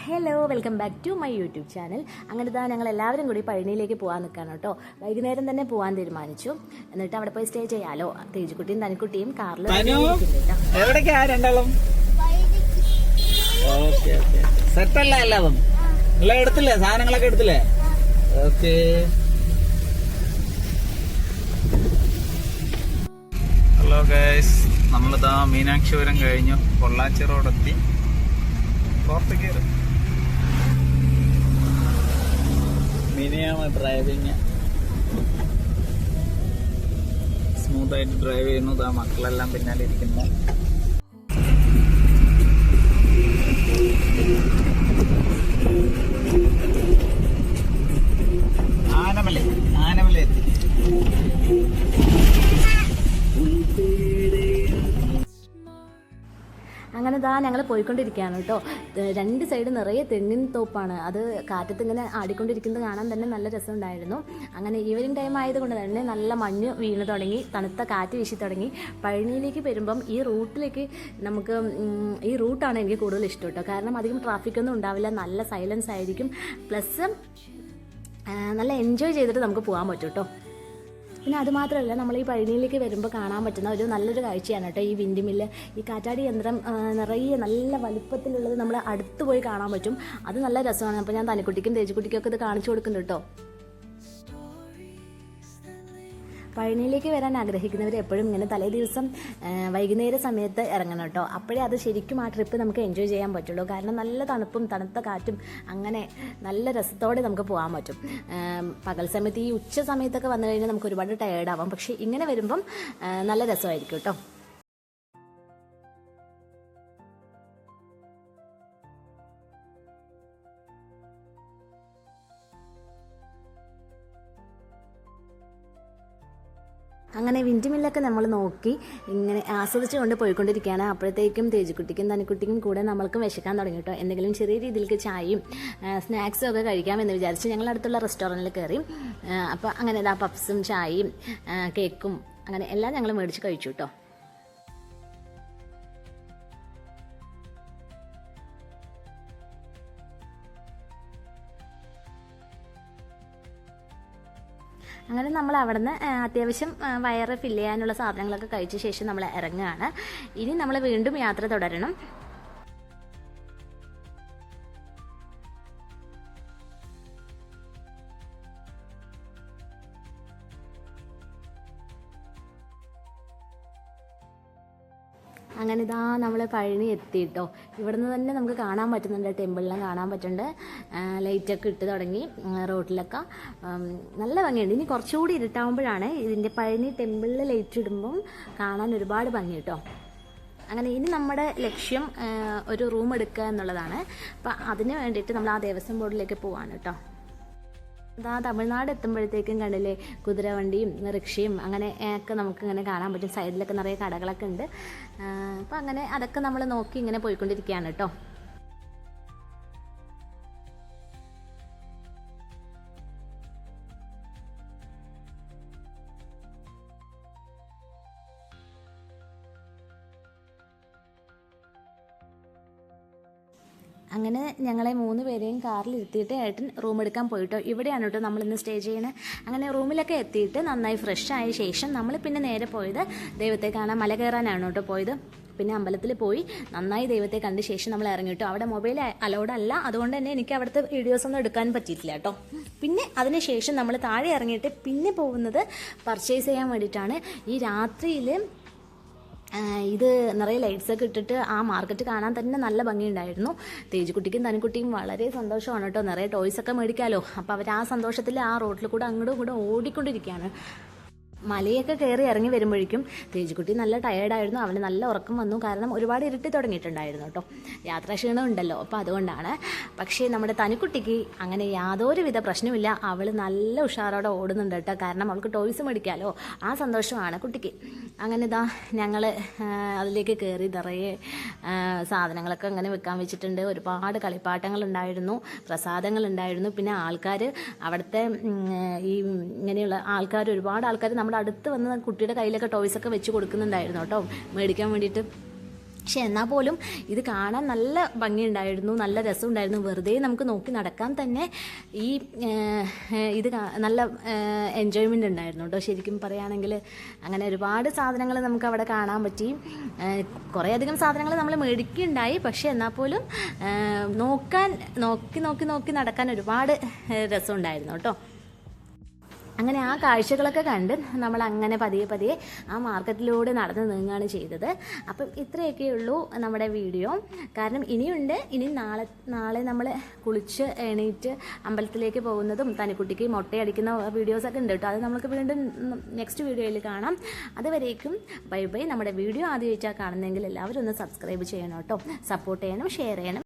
Hello, welcome back to my YouTube channel. അങ്ങനെ തന്നെ ഞങ്ങൾ എല്ലാവരും കൂടി പഴനിയിലേക്ക് പോകാൻ നിൽക്കുകയാണ് കേട്ടോ. വൈകുന്നേരം തന്നെ പോകാൻ തീരുമാനിച്ചു. എന്നിട്ട് അവിടെ പോയി സ്റ്റേ ചെയ്യാലോ. തേജുക്കുട്ടിയും തനിക്കുട്ടിയും കാറിൽ സെറ്റല്ല എല്ലാതും എല്ലാം എടുത്തില്ലേ? സാധനങ്ങളൊക്കെ എടുത്തില്ലേ? ഓക്കെ. ഹലോ ഗൈസ്, നമ്മളിതാ മീനാക്ഷിപുരം കഴിഞ്ഞു പൊള്ളാച്ചി റോഡെത്തി. പുറത്തേക്ക് മിനിയാണ് ഡ്രൈവിങ്. സ്മൂത്തായിട്ട് ഡ്രൈവ് ചെയ്യുന്നു. ആ മക്കളെല്ലാം പിന്നാലെ ഇരിക്കുന്നു. ആനമല എത്തി. അങ്ങനെ ഞങ്ങൾ പോയിക്കൊണ്ടിരിക്കുകയാണ് കേട്ടോ. രണ്ട് സൈഡ് നിറയെ തെങ്ങിൻ തോപ്പാണ്. അത് കാറ്റത്ത് ഇങ്ങനെ ആടിക്കൊണ്ടിരിക്കുന്നത് കാണാൻ തന്നെ നല്ല രസമുണ്ടായിരുന്നു. അങ്ങനെ ഈവനിങ് ടൈം ആയതുകൊണ്ട് തന്നെ നല്ല മഞ്ഞ് വീണ് തുടങ്ങി, തണുത്ത കാറ്റ് വീശി തുടങ്ങി. പഴനിയിലേക്ക് വരുമ്പം ഈ റൂട്ടാണ് എനിക്ക് കൂടുതൽ ഇഷ്ടം കേട്ടോ. കാരണം അധികം ട്രാഫിക്കൊന്നും ഉണ്ടാവില്ല, നല്ല സൈലൻസ് ആയിരിക്കും, പ്ലസ് നല്ല എൻജോയ് ചെയ്തിട്ട് നമുക്ക് പോകാൻ പറ്റും കേട്ടോ. പിന്നെ അതുമാത്രമല്ല, നമ്മൾ ഈ പഴനിയിലേക്ക് വരുമ്പോൾ കാണാൻ പറ്റുന്ന ഒരു നല്ലൊരു കാഴ്ചയാണ് കേട്ടോ ഈ വിൻഡ് മില്ല്. ഈ കാറ്റാടി യന്ത്രം നിറയെ നല്ല വലുപ്പത്തിലുള്ളത് നമ്മൾ അടുത്ത് പോയി കാണാൻ പറ്റും. അത് നല്ല രസമാണ്. അപ്പോൾ ഞാൻ തനിക്കുട്ടിക്കും തേജുക്കുട്ടിക്കും ഒക്കെ ഇത് കാണിച്ചു കൊടുക്കുന്നുണ്ട് കേട്ടോ. പഴനിയിലേക്ക് വരാൻ ആഗ്രഹിക്കുന്നവർ എപ്പോഴും ഇങ്ങനെ തലേ ദിവസം വൈകുന്നേര സമയത്ത് ഇറങ്ങണം കേട്ടോ. അപ്പോഴേ അത് ശരിക്കും ആ ട്രിപ്പ് നമുക്ക് എൻജോയ് ചെയ്യാൻ പറ്റുള്ളൂ. കാരണം നല്ല തണുപ്പും തണുത്ത കാറ്റും അങ്ങനെ നല്ല രസത്തോടെ നമുക്ക് പോകാൻ പറ്റും. പകൽ സമയത്ത് ഈ ഉച്ച സമയത്തൊക്കെ വന്നു കഴിഞ്ഞാൽ നമുക്ക് ഒരുപാട് ടയേർഡാവാം. പക്ഷേ ഇങ്ങനെ വരുമ്പം നല്ല രസമായിരിക്കും കേട്ടോ. അങ്ങനെ വിൻഡ് മില്ലൊക്കെ നമ്മൾ നോക്കി ഇങ്ങനെ ആസ്വദിച്ച് കൊണ്ട് പോയിക്കൊണ്ടിരിക്കുകയാണ്. അപ്പോഴത്തേക്കും തേജുക്കുട്ടിക്കും തനിക്കുട്ടിക്കും കൂടെ നമ്മൾക്കും വിശക്കാൻ തുടങ്ങി കേട്ടോ. എന്തെങ്കിലും ചെറിയ രീതിയിലേക്ക് ചായയും സ്നാക്സും ഒക്കെ കഴിക്കാമെന്ന് വിചാരിച്ച് ഞങ്ങൾ അടുത്തുള്ള റെസ്റ്റോറൻറ്റിൽ കയറി. അപ്പോൾ അങ്ങനെ പപ്സും ചായയും കേക്കും അങ്ങനെ എല്ലാം ഞങ്ങൾ മേടിച്ച് കഴിച്ചു കേട്ടോ. അങ്ങനെ നമ്മൾ അവിടെ നിന്ന് അത്യാവശ്യം വയറ് ഫില്ല് ചെയ്യാനുള്ള സാധനങ്ങളൊക്കെ കഴിച്ച ശേഷം നമ്മൾ ഇറങ്ങുകയാണ്. ഇനി നമ്മൾ വീണ്ടും യാത്ര തുടരണം. അങ്ങനെ നമ്മൾ പഴനി എത്തിയിട്ടോ. ഇവിടുന്ന് തന്നെ നമുക്ക് കാണാൻ പറ്റുന്നുണ്ട്, ടെമ്പിളിലും കാണാൻ പറ്റുന്നുണ്ട്. ലൈറ്റൊക്കെ ഇട്ട് തുടങ്ങി റോഡിലൊക്കെ. നല്ല ഭംഗിയുണ്ട്. ഇനി കുറച്ചുകൂടി ഇരുട്ടാവുമ്പോഴാണ് ഇതിൻ്റെ പഴനി ടെമ്പിളിൽ ലൈറ്റ് ഇടുമ്പം കാണാൻ ഒരുപാട് ഭംഗി കേട്ടോ. അങ്ങനെ ഇനി നമ്മുടെ ലക്ഷ്യം ഒരു റൂം എടുക്കുക എന്നുള്ളതാണ്. അപ്പം അതിന് വേണ്ടിയിട്ട് നമ്മൾ ആ ദേവസ്വം ബോർഡിലേക്ക് പോവാണ് കേട്ടോ. തമിഴ്നാട് എത്തുമ്പോഴത്തേക്കും കണ്ടില്ലേ, കുതിരവണ്ടിയും റിക്ഷയും അങ്ങനെ ഒക്കെ നമുക്കിങ്ങനെ കാണാൻ പറ്റും. സൈഡിലൊക്കെ നിറയെ കടകളൊക്കെ ഉണ്ട്. അപ്പോൾ അങ്ങനെ അതൊക്കെ നമ്മൾ നോക്കി ഇങ്ങനെ പോയിക്കൊണ്ടിരിക്കുകയാണ് കേട്ടോ. അങ്ങനെ ഞങ്ങളെ 3 പേരെയും കാറിൽ ഇരുത്തിയിട്ട് ഏട്ടൻ റൂം എടുക്കാൻ പോയിട്ടോ. ഇവിടെയാണ് കേട്ടോ നമ്മളിന്ന് സ്റ്റേ ചെയ്യണത്. അങ്ങനെ റൂമിലൊക്കെ എത്തിയിട്ട് നന്നായി ഫ്രഷ് ആയ ശേഷം നമ്മൾ പിന്നെ നേരെ പോയത് ദൈവത്തെ കാണാൻ മല കയറാനാണ് കേട്ടോ പോയത്. പിന്നെ അമ്പലത്തിൽ പോയി നന്നായി ദൈവത്തെ കണ്ട ശേഷം നമ്മൾ ഇറങ്ങി കേട്ടോ. അവിടെ മൊബൈൽ അലൗഡ് അല്ല, അതുകൊണ്ട് തന്നെ എനിക്ക് അവിടുത്തെ വീഡിയോസൊന്നും എടുക്കാൻ പറ്റിയിട്ടില്ല കേട്ടോ. പിന്നെ അതിന് ശേഷം നമ്മൾ താഴെ ഇറങ്ങിയിട്ട് പിന്നെ പോകുന്നത് പർച്ചേസ് ചെയ്യാൻ വേണ്ടിയിട്ടാണ്. ഈ രാത്രിയിൽ ഇത് നിറയെ ലൈറ്റ്സൊക്കെ ഇട്ടിട്ട് ആ മാർക്കറ്റ് കാണാൻ തന്നെ നല്ല ഭംഗിയുണ്ടായിരുന്നു. തേജുക്കുട്ടിക്കും തനിക്കുട്ടിയും വളരെ സന്തോഷമാണ് കേട്ടോ. നിറയെ ടോയ്സൊക്കെ മേടിക്കാമല്ലോ. അപ്പോൾ അവർ ആ സന്തോഷത്തിൽ ആ റോഡിൽ കൂടെ അങ്ങോട്ടും ഇങ്ങോട്ടും ഓടിക്കൊണ്ടിരിക്കുകയാണ്. മലയൊക്കെ കയറി ഇറങ്ങി വരുമ്പോഴേക്കും തേജുക്കുട്ടി നല്ല ടയേർഡായിരുന്നു. അവന് നല്ല ഉറക്കം വന്നു. കാരണം ഒരുപാട് ഇരുട്ടി തുടങ്ങിയിട്ടുണ്ടായിരുന്നു കേട്ടോ. യാത്രാക്ഷീണം ഉണ്ടല്ലോ, അപ്പോൾ അതുകൊണ്ടാണ്. പക്ഷേ നമ്മുടെ തനിക്കുട്ടിക്ക് അങ്ങനെ യാതൊരുവിധ പ്രശ്നമില്ല. അവൾ നല്ല ഉഷാറോടെ ഓടുന്നുണ്ട് കേട്ടോ. കാരണം അവൾക്ക് ടോയ്സ് മേടിക്കാമല്ലോ, ആ സന്തോഷമാണ് കുട്ടിക്ക്. അങ്ങനെ ഞങ്ങൾ അതിലേക്ക് കയറി നിറയെ സാധനങ്ങളൊക്കെ അങ്ങനെ വെക്കാൻ വെച്ചിട്ടുണ്ട്. ഒരുപാട് കളിപ്പാട്ടങ്ങളുണ്ടായിരുന്നു, പ്രസാദങ്ങളുണ്ടായിരുന്നു. പിന്നെ ആൾക്കാർ അവിടുത്തെ ഈ ഇങ്ങനെയുള്ള ആൾക്കാർ, ഒരുപാട് ആൾക്കാർ നമ്മുടെ അടുത്ത് വന്ന് കുട്ടിയുടെ കയ്യിലൊക്കെ ടോയ്സൊക്കെ വെച്ച് കൊടുക്കുന്നുണ്ടായിരുന്നു കേട്ടോ മേടിക്കാൻ വേണ്ടിയിട്ട്. പക്ഷെ എന്നാൽ പോലും ഇത് കാണാൻ നല്ല ഭംഗിയുണ്ടായിരുന്നു, നല്ല രസമുണ്ടായിരുന്നു. വെറുതെ നമുക്ക് നോക്കി നടക്കാൻ തന്നെ ഈ ഇത് നല്ല എൻജോയ്മെൻ്റ് ഉണ്ടായിരുന്നു കേട്ടോ. ശരിക്കും പറയുകയാണെങ്കിൽ അങ്ങനെ ഒരുപാട് സാധനങ്ങൾ നമുക്ക് അവിടെ കാണാൻ പറ്റി. കുറേയധികം സാധനങ്ങൾ നമ്മൾ മേടിക്കുകയുണ്ടായി. പക്ഷെ എന്നാൽ പോലും നോക്കി നടക്കാൻ ഒരുപാട് രസമുണ്ടായിരുന്നു കേട്ടോ. അങ്ങനെ ആ കാഴ്ചകളൊക്കെ കണ്ട് നമ്മൾ അങ്ങനെ പതിയെ ആ മാർക്കറ്റിലൂടെ നടന്ന് നീങ്ങുകയാണ് ചെയ്തത്. അപ്പം ഇത്രയൊക്കെയുള്ളൂ നമ്മുടെ വീഡിയോ. കാരണം ഇനി നാളെ നമ്മൾ കുളിച്ച് എണീറ്റ് അമ്പലത്തിലേക്ക് പോകുന്നതും തനിക്കുട്ടിക്ക് മുട്ടയടിക്കുന്ന വീഡിയോസൊക്കെ ഉണ്ട് കേട്ടോ. അത് നമുക്ക് വീണ്ടും നെക്സ്റ്റ് വീഡിയോയിൽ കാണാം. അതുവരേക്കും ബൈ ബൈ. നമ്മുടെ വീഡിയോ ആദ്യമായിട്ടാണ് കാണുന്നതെങ്കിൽ എല്ലാവരും ഒന്ന് സബ്സ്ക്രൈബ് ചെയ്യണം കേട്ടോ. സപ്പോർട്ട് ചെയ്യണം, ഷെയർ ചെയ്യണം.